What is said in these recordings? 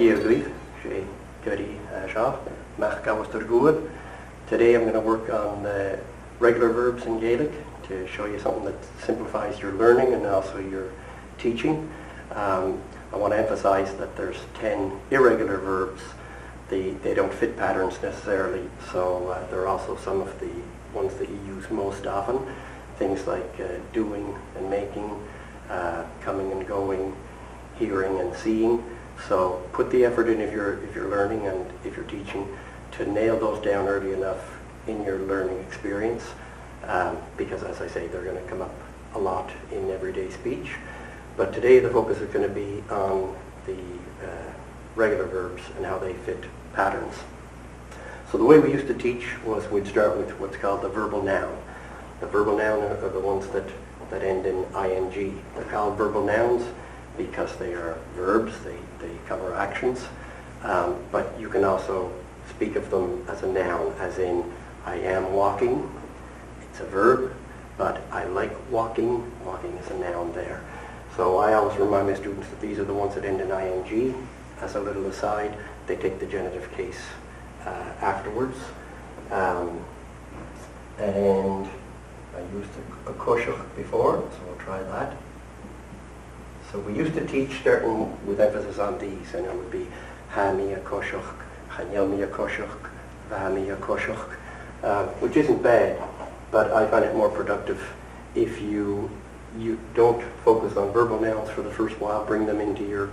Gaidhlig, sé Gary Shaw, Mach Gawaster Good. Today I'm going to work on regular verbs in Gaelic to show you something that simplifies your learning and also your teaching. I want to emphasize that there's 10 irregular verbs. They don't fit patterns necessarily, so there are also some of the ones that you use most often. Things like doing and making, coming and going, hearing and seeing. So put the effort in if you're learning and if you're teaching to nail those down early enough in your learning experience, because as I say, they're going to come up a lot in everyday speech. But today the focus is going to be on the regular verbs and how they fit patterns. So the way we used to teach was we'd start with what's called the verbal noun. The verbal noun are the ones that end in ing. They're called verbal nouns because they are verbs, they cover actions, but you can also speak of them as a noun, as in I am walking, it's a verb, but I like walking, walking is a noun there. So I always remind my students that these are the ones that end in ing. As a little aside, they take the genitive case afterwards. And I used a koshach before, so we'll try that. So we used to teach starting with emphasis on these, and it would be hami a koshach, hanyami a koshach, vami a koshach, which isn't bad, but I find it more productive if you don't focus on verbal nouns for the first while, bring them into your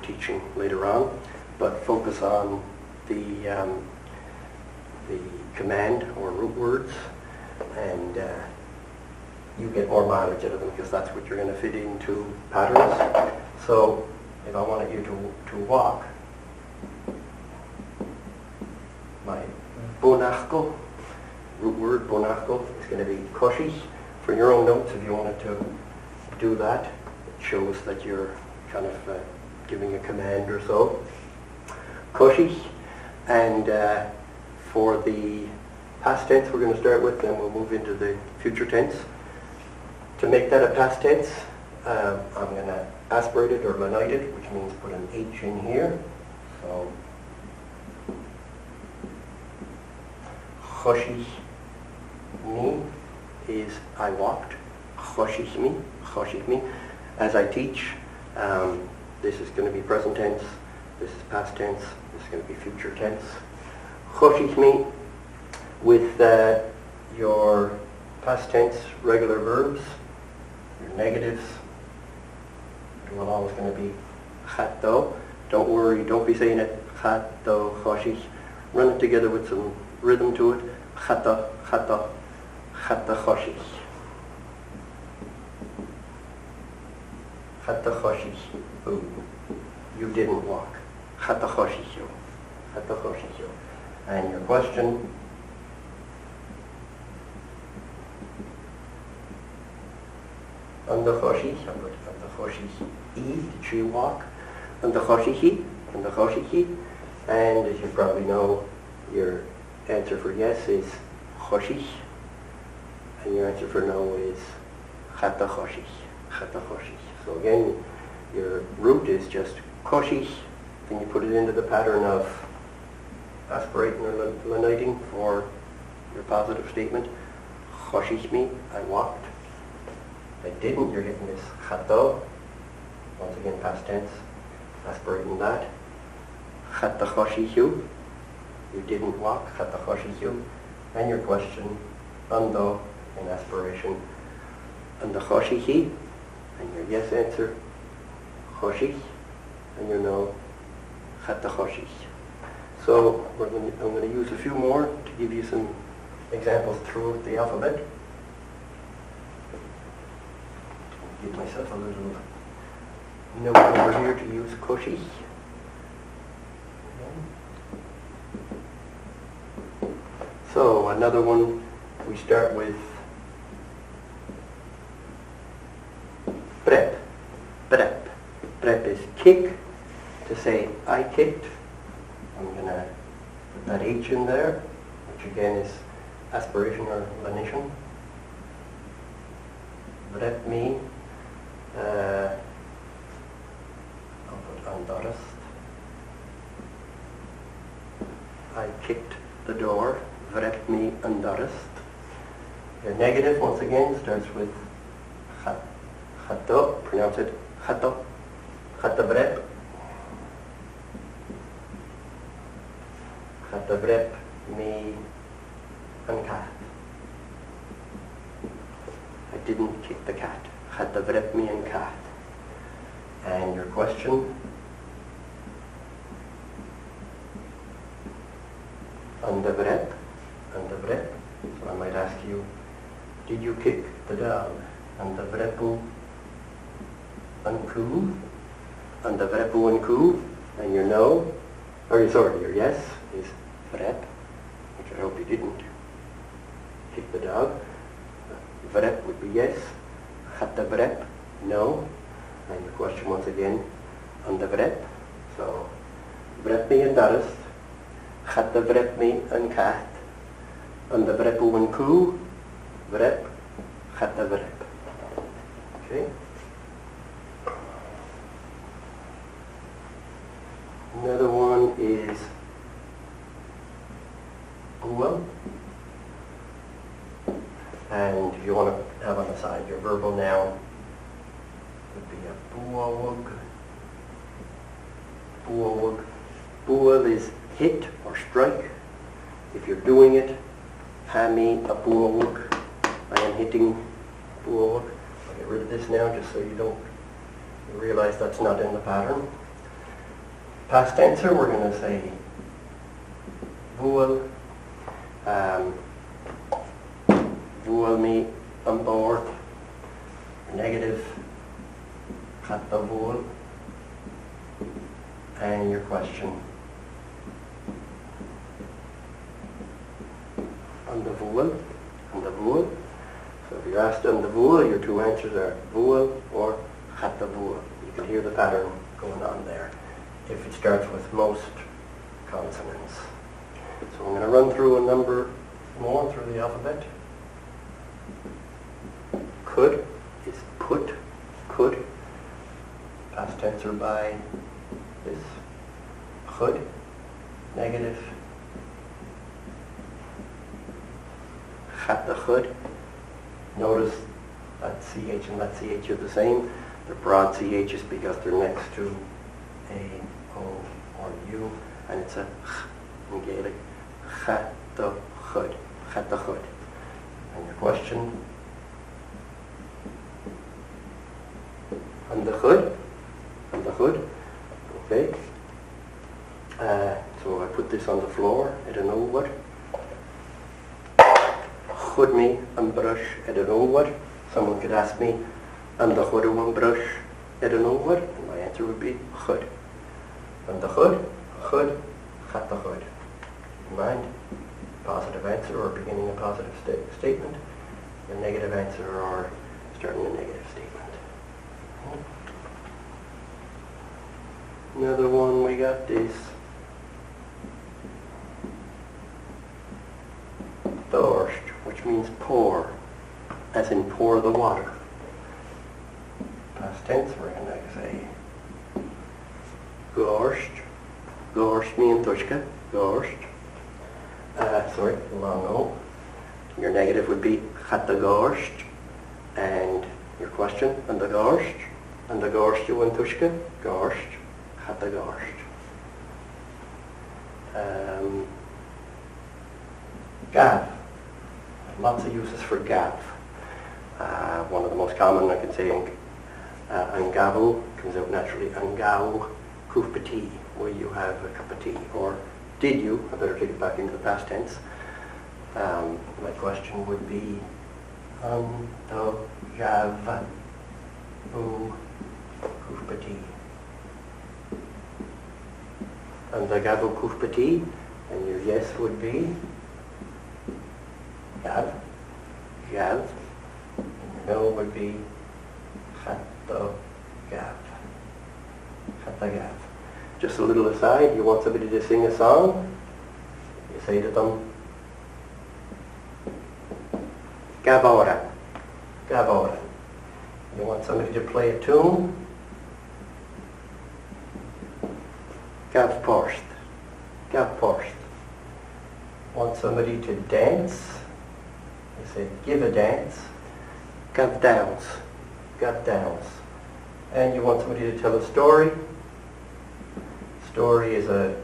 teaching later on, but focus on the command or root words, and you get more mileage out of them because that's what you're going to fit into patterns. So if I wanted you to walk, my bonachko, root word bonachko, is going to be koshi. For your own notes, if you wanted to do that, it shows that you're kind of giving a command or so. Koshi. And for the past tense we're going to start with, then we'll move into the future tense. To make that a past tense, I'm going to aspirate it or lanite it, which means put an H in here. So, choshich mi is I walked. Choshich mi. As I teach, this is going to be present tense, this is past tense, this is going to be future tense. Choshich mi with your past tense regular verbs, your negatives, well, always going to be chatto. Don't worry, don't be saying it chatto, choshich. Run it together with some rhythm to it. Chatta, chatta, chatta choshich. Chatta choshich. Boom. You didn't walk. Chatta choshichu. Chatta choshichu. And your question? Anda choshich. Anda choshich. Did she walk? Anda choshichi. Anda choshichi. And as you probably know, your answer for yes is choshich. And your answer for no is chatta choshich. Chatta choshich. So again, your root is just koshich, then you put it into the pattern of aspirating or laniting for your positive statement. Choshich mi, I walked. I didn't, you're getting this chato, once again past tense, aspirating that. Chatta choshichu, you didn't walk, chatta choshichu. And your question, ando, in aspiration, anda choshichi, and your yes answer, choshich, and your no, chatta choshich. So I'm going to use a few more to give you some examples throughout the alphabet. Give myself a little note over here to use koshich. So another one, we start with prep. Prep. Prep is kick. To say I kicked, I'm going to put that H in there, which again is aspiration or lenition. Prep me. I'll put andarast. kicked the door. Vrep me andarist. Your negative, once again, starts with chato. Pronounce it chato. Chata vrep. Chata vrep me ancat. I didn't kick the cat. Chata vrep me ancat. And your question? Under vrep. So I might ask you, did you kick the dog? Under vrepu unku. Under vrepu unku. And your no, or sorry, your yes is vrep, which I hope you didn't kick the dog. Vrep would be yes. Chata vrep, no. And the question once again, under vrep. So, vrep me and darist. Chata vrep me and cat. Under vrepu and ku. Vrep. Chata vrep. Okay. Another one is bual. And if you want to have on the side your verbal noun, would be a buawug. Buawug. Bual is hit or strike. If you're doing it, hami a buawug. I am hitting buawug. I'll get rid of this now just so you realize that's not in the pattern. Past tenser, we're going to say bual. Bual me on board. Negative. Chata bual. And your question. On the bual. So if you're asked on the bual, your two answers are bual or chata bual. You can hear the pattern going on there if it starts with most consonants. So I'm going to run through a number more through the alphabet. Could is put, could. Past tenser by this. Could, negative. Chata chud. Notice that CH and that CH are the same. They're broad CHs because they're next to a O or U, and it's a ch in Gaelic. Chata chud. Chata chud. And your question? On the chud? On the chud? Okay. So I put this on the floor. I don't know what. Chud me and brush. I don't know what. Someone could ask me, and the chud one brush. I don't know what. And my answer would be chud. And the chud, chata chud. In mind, positive answer or beginning a positive statement. A negative answer or starting a negative statement. Another one we got is thirst, which means pour, as in pour the water. Past tense, we're going to say gorsht. Gorsht me and tushka. Gorsht. Sorry, long O. Your negative would be chata gorsht. And your question, and the gorsht. And the gorsht you and tushka. Gorsht. Chata gorsht. Gav. Lots of uses for gav. One of the most common, I can say, angavu comes out naturally. Angau kufpati, where you have a cup of tea. Or did you? I better take it back into the past tense. My question would be the gav u kufpati. And the gavu kufpati, and your yes would be gav, gav, and your no would be chata gav, chata gav. Just a little aside, you want somebody to sing a song, you say to them, gavora, gavora. You want somebody to play a tune, gav porst, gav porst. somebody to dance, you say give a dance. Gav downs. Gav downs. And you want somebody to tell a story. Story is a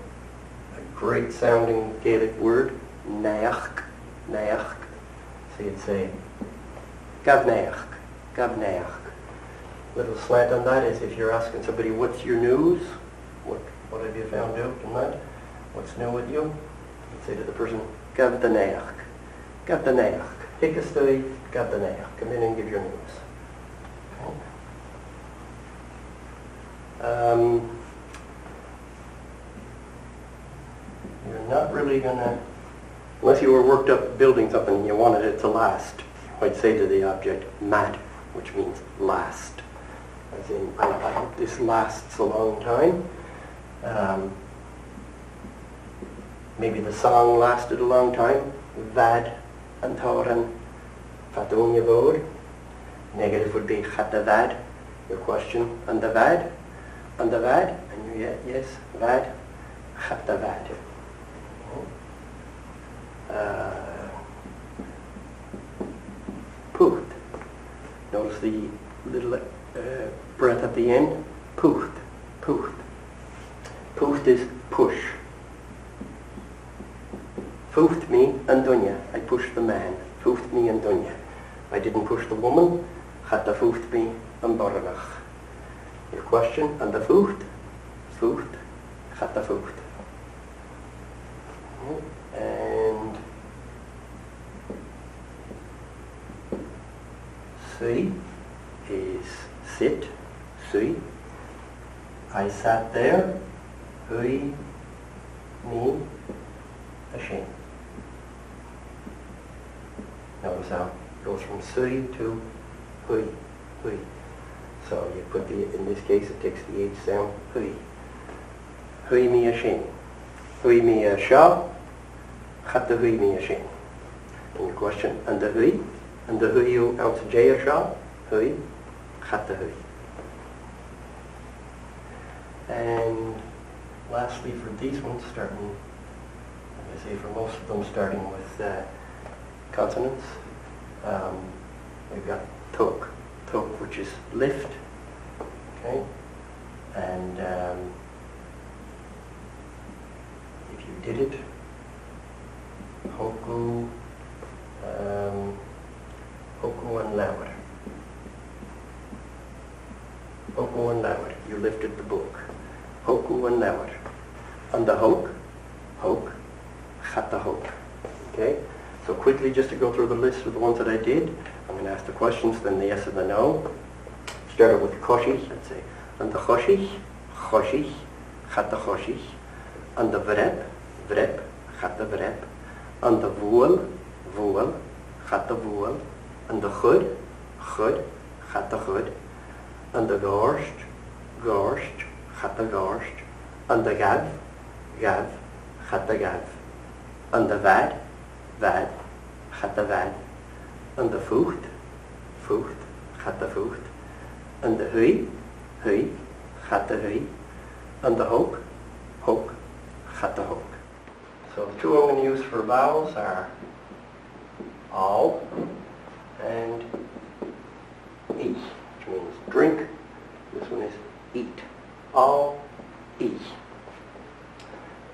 great sounding Gaelic word. Neach. Neach. So you'd say gav neach. Gav neach. Little slant on that is if you're asking somebody what's your news, what have you found out on that? What's new with you? You'd say to the person, gav the neach. Gav the neach. Take a study, gav the neach. Come in and give your news. Okay. You're not really going to, unless you were worked up building something and you wanted it to last, you might say to the object, mad, which means last. As in, I hope this lasts a long time. Maybe the song lasted a long time. Vad and Thoran Fatonia Vod. Negative would be Chata Vad, your question, and the Vad. And the Vad, and you yes, Vad, Chata Vad. Pucht. Notice the little breath at the end. Pucht. Pucht. Pucht is push. Pucht me and dunya. I pushed the man. Pucht me and dunya. I didn't push the woman. Chata pucht me and borrelach. Your question, and the pucht. Pucht. Chata pucht. And see is sit, see. I sat there, hui, me, ashamed. Notice how it goes from see to hui, hui. So you put in this case it takes the H sound, hui. Hui me ashamed. Hui me a shah. Chata hui mi ashain. And your question, and the hui you out to J shah, hui, chata hui. And lastly for these ones starting, I say for most of them starting with consonants, we've got tuk, which is lift, okay, and if you did it, Hoku, Hoku and Lauer. Hoku and Lauer. You lifted the book. Hoku and Lauer. And the hok, chata hok. Okay? So quickly, just to go through the list of the ones that I did, I'm going to ask the questions, then the yes and the no. Started with koshich, let's say. And the choshich, chata choshich. And the vrep, chata vrep. And the voel, chata voel. And the chud, chata chud. And the gorsht, chata gorsht. And the gav, chata gav. And the vad, chata vad. And the fucht, chata fucht. And the hui, chata hui. And the hok, chata hok. So the two I'm going to use for vowels are all and e, which means drink. This one is eat. All, e.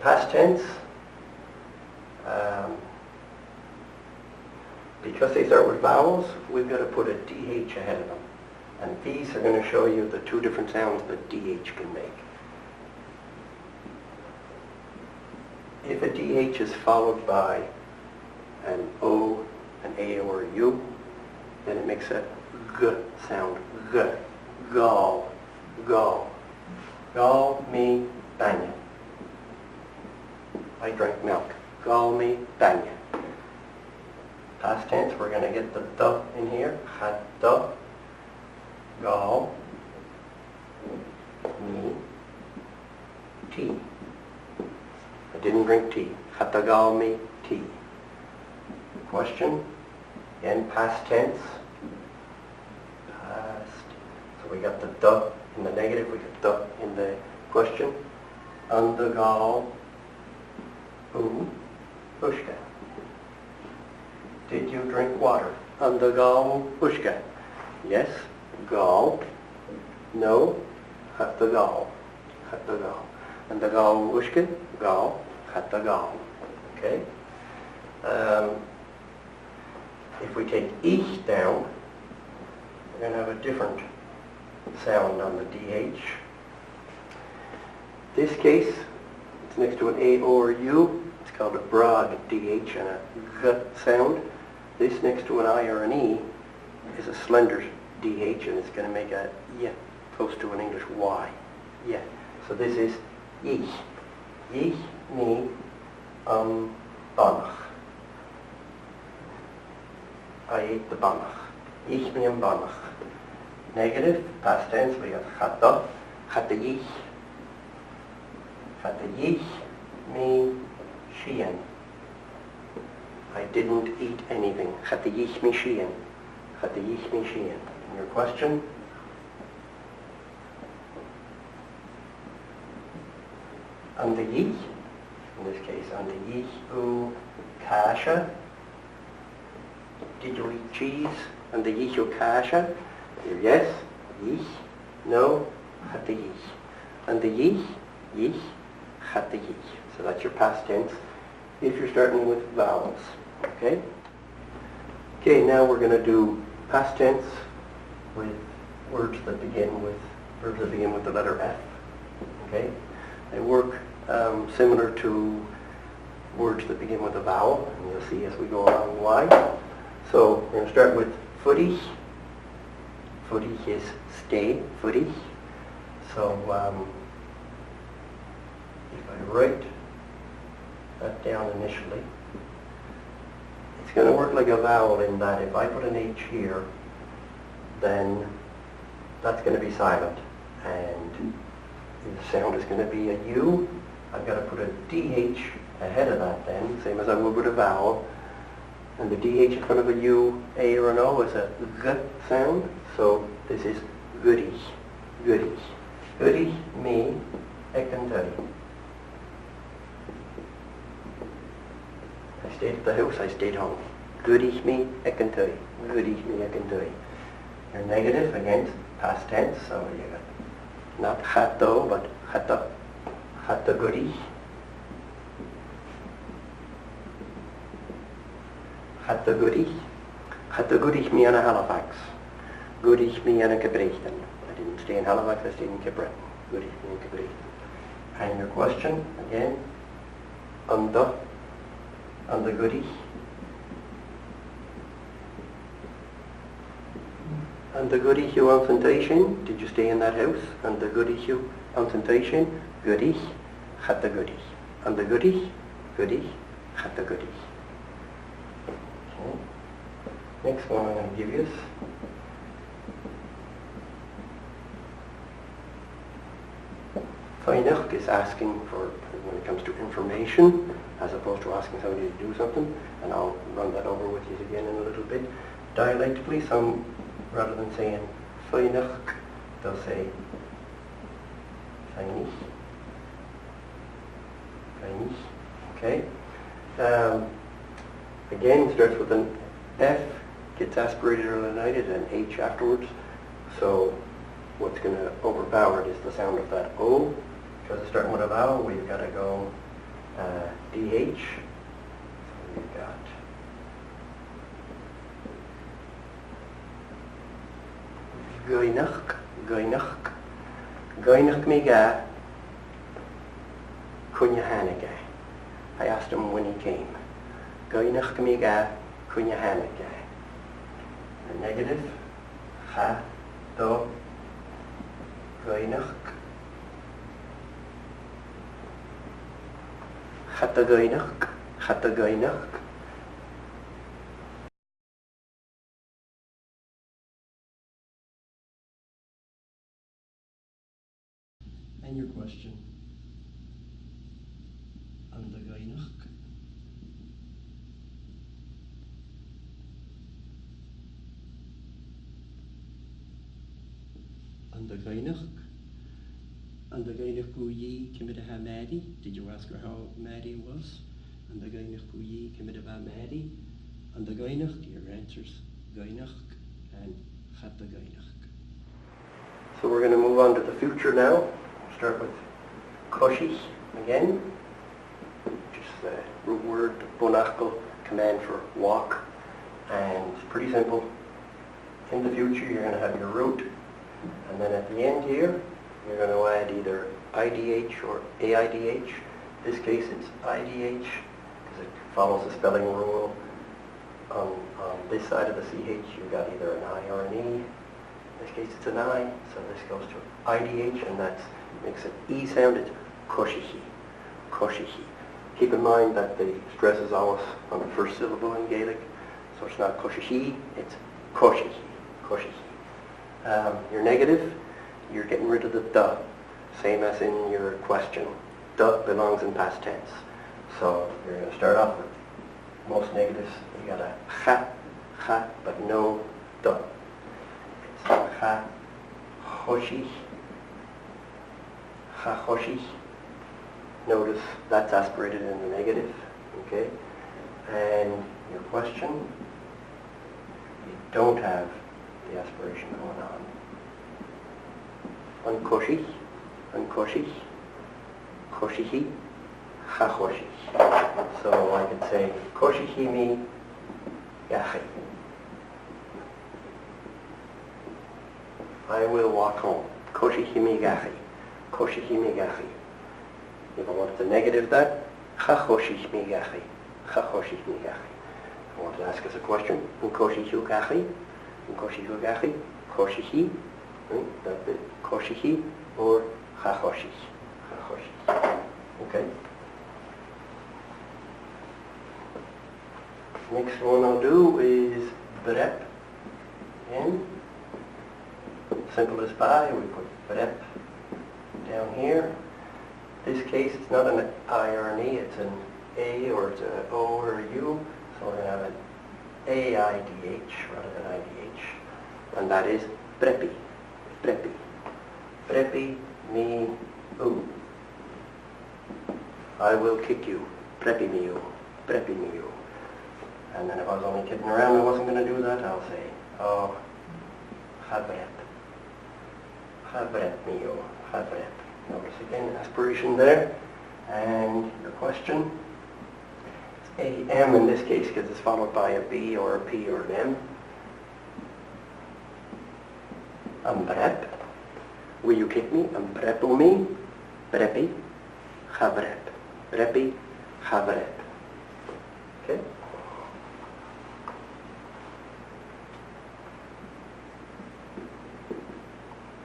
Past tense, because they start with vowels, we've got to put a DH ahead of them. And these are going to show you the two different sounds that DH can make. If a DH is followed by an O, an A, or a U, then it makes a G sound. G. Gall. Gall me banya. I drank milk. Gall me banya. Past tense, we're going to get the duh in here. Chata. Gall me tea. I didn't drink tea. Chata gall me tea. Question. Again, past tense. Past. So we got the duh in the negative, we got duh in the question. And the gall. Who? Pushka. drink water. An the gáil uisce. Yes, gáil. No, chat the gáil. Chat the gáil. An the gáil uisce, gáil, chat the gáil. Okay? If we take ich down, we're going to have a different sound on the DH. This case, it's next to an A or U. It's called a broad DH and a G sound. This next to an I or an E is a slender DH, and it's going to make a Y, close to an English Y. Yeah. So this is ich. Ich me bannach. I ate the bannach. Ich me bannach. Negative, past tense, we have chatta. Chatta ich. Chatta ich me sheehan. I didn't eat anything. Chatta ich me sheehan. Chatta ich me sheehan. And your question? And the ich, in this case, and the ich u kasha. Did you eat cheese? And the ich u kasha. Yes, ich, no, chatta ich. And the ich, chatta ich. So that's your past tense if you're starting with vowels. Okay? Okay, now we're going to do past tense with words that begin with, verbs that begin with the letter F. Okay? They work similar to words that begin with a vowel, and you'll see as we go along why. So we're going to start with footy. Footy is stay, footy. So if I write that down initially, it's going to work like a vowel in that if I put an H here, then that's going to be silent, and the sound is going to be a U. I've got to put a DH ahead of that then, same as I would with a vowel. And the DH in front of a U, A or an O is a G sound. So this is goody, goody. Goody, me, ekantari. I stayed at the house, I stayed home. Goody, me, ekantari. Goody, me, ekantari. Your negative, again, past tense, so you got not chato, but chata. Chata goody. Chata goody. Chata goody me in a Halifax. Goody me in a Gaidhlig. I didn't stay in Halifax, I stayed in Gaidhlig. Goody me in Gaidhlig. And your question, again, on the goody. And the goody Hugh concentration, did you stay in that house? And the goody Hugh concentration, goody, chata goody. And the goody, goody, chata goody. Okay. Next one I'm going to give you is Feinach is asking for, when it comes to information, as opposed to asking somebody to do something, and I'll run that over with you again in a little bit. Dialectically, some, rather than saying Feinach, they'll say Feinich. Feinich. Okay? Again, starts with an F, gets aspirated or elongated, and H afterwards. So what's going to overpower it is the sound of that O. Because it's starting with a vowel, we've got to go DH. So we've got Gainach, Gainach. Gainach me ga Gnìomhairean. I asked him when he came. Gainach me ga Gnìomhairean. The negative, ha, do, Gainach. Chata Gainach, Chata Gainach. And your question, and the Gainach. And the Gainach. And the Gaidhlig Bouyi committed her Maddie. Did you ask her how Maddie was? And the Gaidhlig Bouyi committed her Maddie. And the Gaidhlig, your answers, Gaidhlig and Chata Gaidhlig. So we're going to move on to the future now. Start with Coshi again, which is the root word, bunachkel, command for walk. And it's pretty simple. In the future, you're going to have your root, and then at the end here, you're going to add either IDH or AIDH. In this case, it's IDH, because it follows the spelling rule. On this side of the CH, you've got either an I or an E. In this case, it's an I, so this goes to IDH, and that makes an E sound. It's Koshihi, Koshihi. Keep in mind that the stress is always on the first syllable in Gaelic, so it's not Koshihi, it's Koshihi, Koshihi. Your negative, you're getting rid of the da, same as in your question. Da belongs in past tense. So you're going to start off with most negatives. You got a cha, but no da. It's cha, choshi, cha choshi. Notice that's aspirated in the negative, okay? And your question, you don't have the aspiration going on. Unkoshi, unkoshi, koshihi, chachoshi. So I could say koshihi mi yachi. I will walk home. Koshihi mi yachi. Koshihi mi yachi. If I wanted to negative that, chachoshi mi yachi. Chachoshi mi yachi. I want to ask us a question. Unkoshihu gachi. Unkoshihu gachi. Koshihi. That bit. Koshihi or chachoshi. Chachoshi. Okay. Next one I'll do is brep. Again. Simple as pie. We put brep down here. In this case, it's not an I or an E, it's an A or it's an O or a U. So we're going to have an AIDH rather than IDH. And that is brepi. Brepi. Brepi me u. I will kick you. Brepi me u. Brepi me u. And then if I was only kidding around, I wasn't going to do that, I'll say, oh, chabrep. Chabrep me u. Chabrep. Notice again, aspiration there. And your question, it's AM in this case because it's followed by a B or a P or an M. Brep. Will you kick me? Brepu me. Brepi. Chabrep. Brepi. Chabrep. Okay?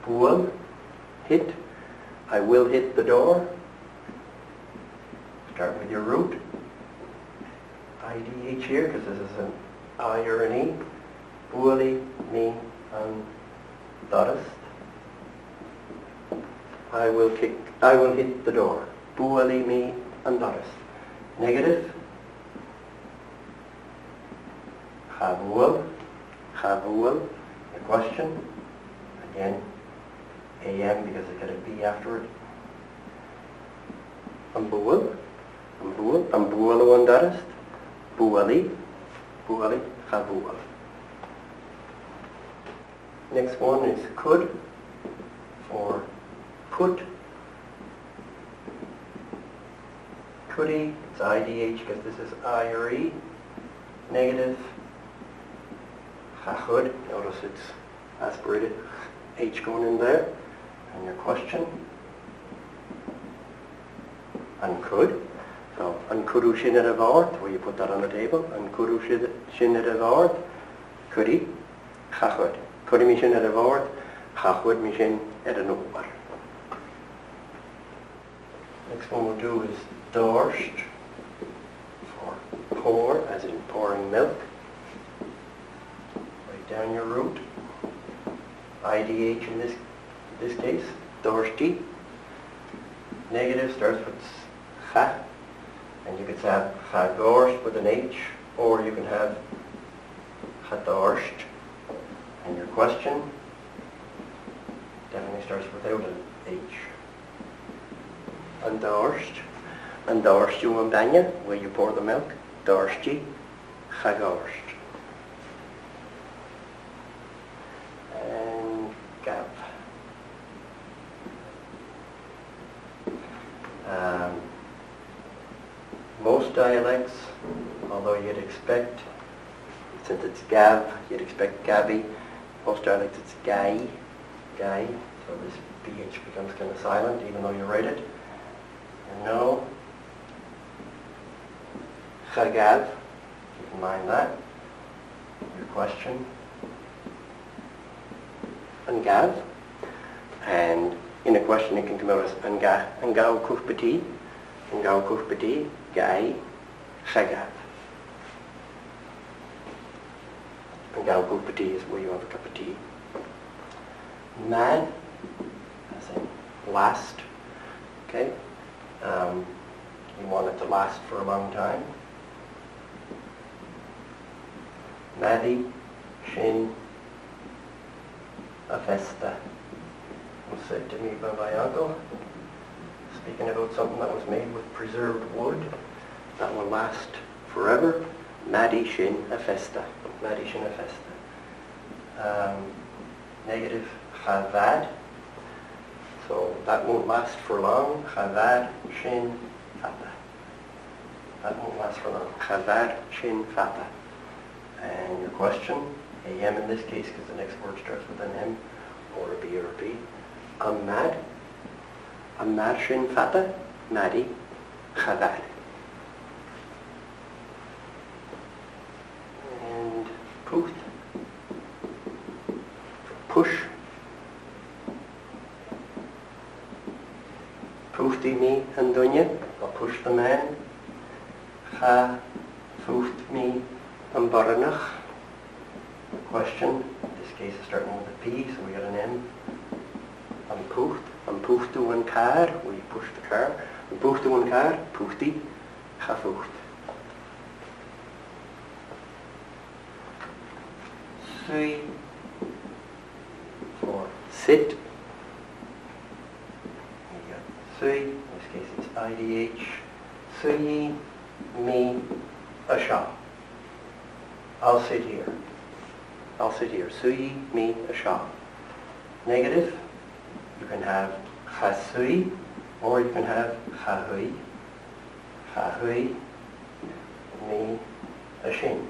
Pull. Hit. I will hit the door. Start with your root. IDH here, because this is an I or an E. Buali, me, and Doris. I will hit the door. Buali, me, and Doris. Negative. Chavual. Chavual. A question. Again. AM because I got a B after it. Ambual, ambual, ambualo andarist, buali, buali, chabual. Next one is could for put. Couldy, it's IDH because this is I or E. Negative. Chachud, notice it's aspirated. H going in there. And your question, and could. So, and kudu shinnet of art, where you put that on the table, and kudu shinnet of art, couldy, chachud. Couldy mi shinnet of art, chachud mi shin edanubal. Next one we'll do is dorsht, for pour, as in pouring milk. Write down your root. IDH in this case, dorshti. Negative starts with cha, and you could have chadorsht with an H, or you can have chadorsht. And your question definitely starts without an H. Andorsht. Andorsht Iomairtean, where you pour the milk. Dorshti. chagorst. And gav. Most dialects, although you'd expect, since it's gav, you'd expect gabi. Most dialects it's gai, so this ph becomes kind of silent even though you write it. And no, chagav, keep in mind that. Your question. And gav, and in a question it can come out as angao kuchbeti, gai, chagav. Angao kuchbeti is where you have a cup of tea. Mad, as in last, okay? You want it to last for a long time. Madi, shin, a festa. Was said to me by my uncle, speaking about something that was made with preserved wood that will last forever. Madi shin a festa. Madi shin a festa. Negative chavad. So that won't last for long. Chavad shin fata. That won't last for long. Chavad shin fata. And your question, a M in this case because the next word starts with an M or a B or a P. I'm mad shin fata, madi, chavad. And puth, push. Puthti me and dunya, I'll push the man. Cha, puth me and baranach. Question, in this case is starting with a P, so we got an M. An puchtu an car, where you push the car. An puchtu an car, puchti, chafucht. Sui for sit. You got sui, in this case it's IDH. Sui, me, asha. I'll sit here. I'll sit here. Sui, me, asha. Negative. You can have chasui, or you can have chahui. Chahui, me, ashin.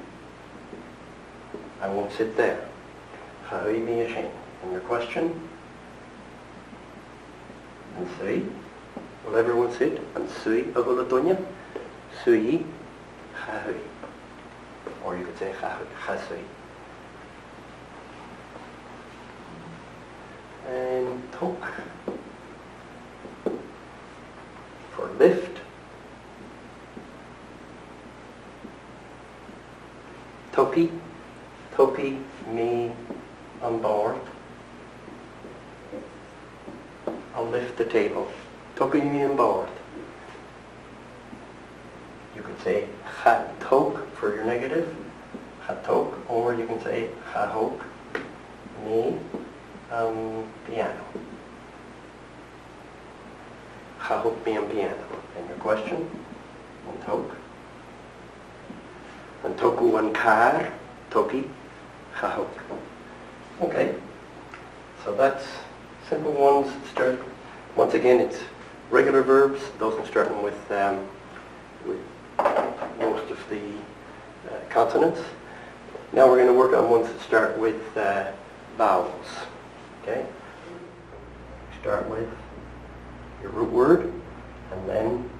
I won't sit there. Chahui, me, ashin. And your question? And sui. Will everyone sit? And sui, avulatonya. Sui, chahui. Or you could say chasui. And tok for lift. Topi, me on board. I'll lift the table. Topi me on board. You could say chatok for your negative, chatok, or you can say chahok, me. Piano. Chahok me on piano. And your question? Antok. Antoku an kar. Toki. Chahok. Okay. So that's simple ones. Start. Once again, it's regular verbs. Those are starting with most of the consonants. Now we're going to work on ones that start with vowels. Okay? Start with your root word, and then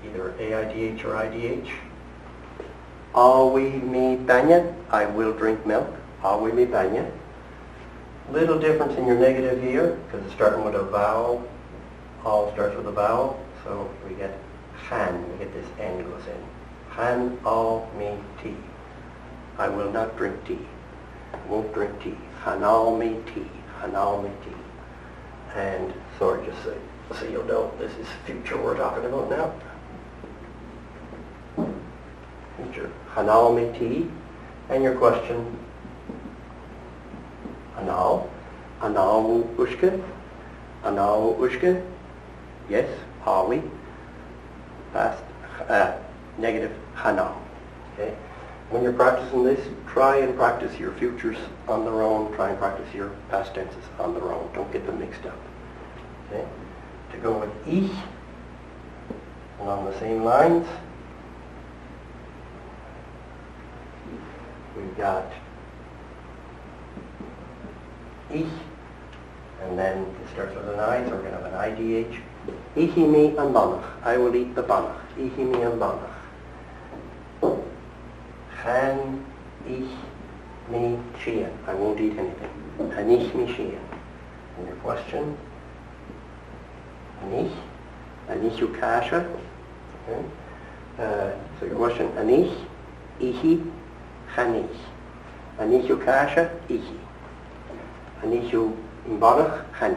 either AIDH or IDH. Awi mi banya, I will drink milk. Awi mi banya. Little difference in your negative here, because it's starting with a vowel. All starts with a vowel, so we get chan, we get this N goes in. Chan al mi tea. I will not drink tea. Won't drink tea. Hanal mi tea. Hanal mi tea. And sorry, just so you'll know, this is future we're talking about now. Future. Hanal mi tea. And your question. Anal. Anal ushka. Anal ushka. Yes. Hawi. Past. Negative. Hanal. Okay. When you're practicing this, try and practice your futures on their own. Try and practice your past tenses on their own. Don't get them mixed up. Okay? To go with ich, along the same lines, we've got ich, and then it starts with an I, so we're going to have an IDH. Ichi mi an bannach. I will eat the bannach. Ichi mi an bannach. Chan ich mi shean. I won't eat anything. Hanich mi shean. And your question? Anich. Anichu kasha. Okay. So your question, anich, ichi, chanich. Anichu kasha, ichi. Anichu imbonach, chanich.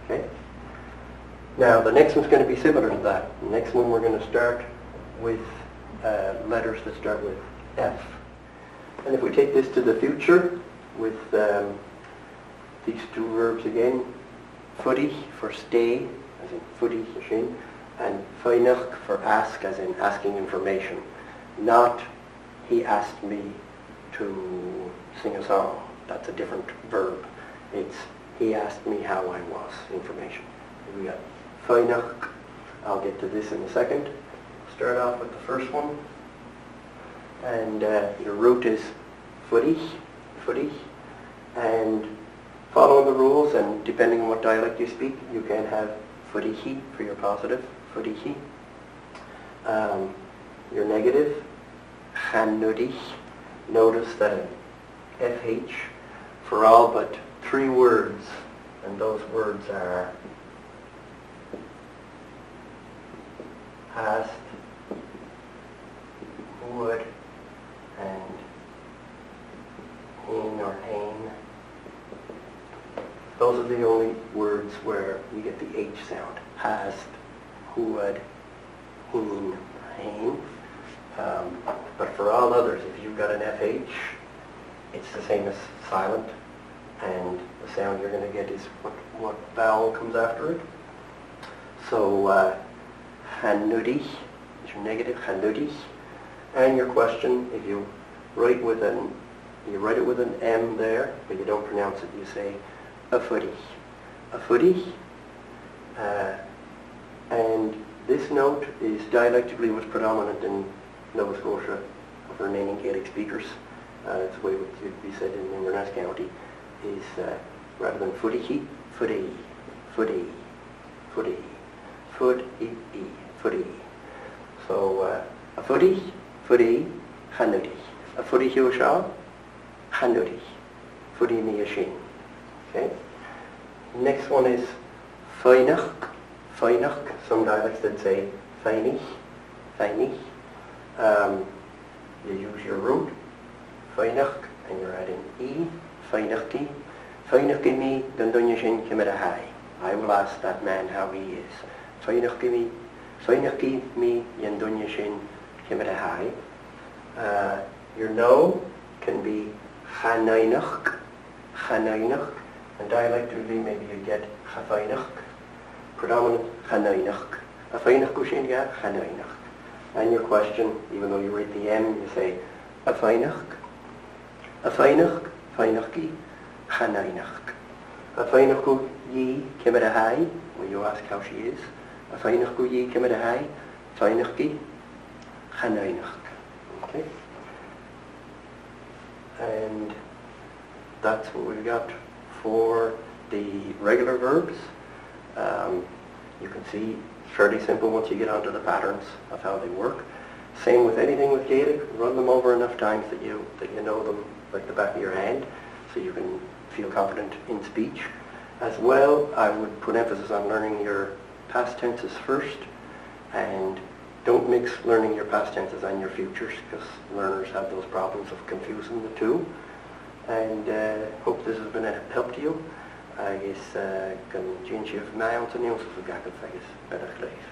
Okay? Now the next one's going to be similar to that. The next one we're going to start with letters that start with F. And if we take this to the future with these two verbs again, fuddy for stay, as in fuddy, shin, and feinach for ask, as in asking information. Not he asked me to sing a song. That's a different verb. It's he asked me how I was, information. We got feinach. I'll get to this in a second. Start off with the first one. And your root is fuddy, and following the rules, and depending on what dialect you speak, you can have fuddihi for your positive, fuddihi. Your negative, chanudich. Notice that an FH for all but 3 words, and those words are asked, would, and in or ain. Those are the only words where you get the H sound. Hast, would, in, ain. But for all others, if you've got an FH, it's the same as silent, and the sound you're going to get is what vowel comes after it. So, chanudich is your negative, chanudich. And your question, if you write it with an M there, but you don't pronounce it, you say a footy. A footy. And this note is dialectically what's predominant in Nova Scotia of the remaining Gaelic speakers. It's the way it would be said in Inverness County, is rather than footy, footy, footy, footy, footy, footy. So a footy, footy, chanudich. A footy hiwasha, chanudich. Footy miyashin. Okay? Next one is feinach. Feinach. Some dialects that say feinich, feinich. You use your root, feinach, and you're adding e, feinachki. Feinachki mi gandonyashin kimerahai. I will ask that man how he is. Feinachki mi yandonyashin kimerahai. Your no can be chanainach, chanainach, and dialectically maybe you get chafainach, predominant chanainach. A feinach kushin ya chanainach. And your question, even though you write the M, you say a feinach, feinachki, chanainach. A feinachku yi kimerahai, when you ask how she is. A feinachku yi kimerahai, feinachki, chanainach. Okay? And that's what we've got for the regular verbs. You can see it's fairly simple once you get onto the patterns of how they work. Same with anything with Gaelic. Run them over enough times that you know them like the back of your hand, so you can feel confident in speech. As well, I would put emphasis on learning your past tenses first, and don't mix learning your past tenses and your futures, because learners have those problems of confusing the two. And hope this has been a help to you. Agus gan dúin siomh mé an sa níos a Gaidhlig Affairs.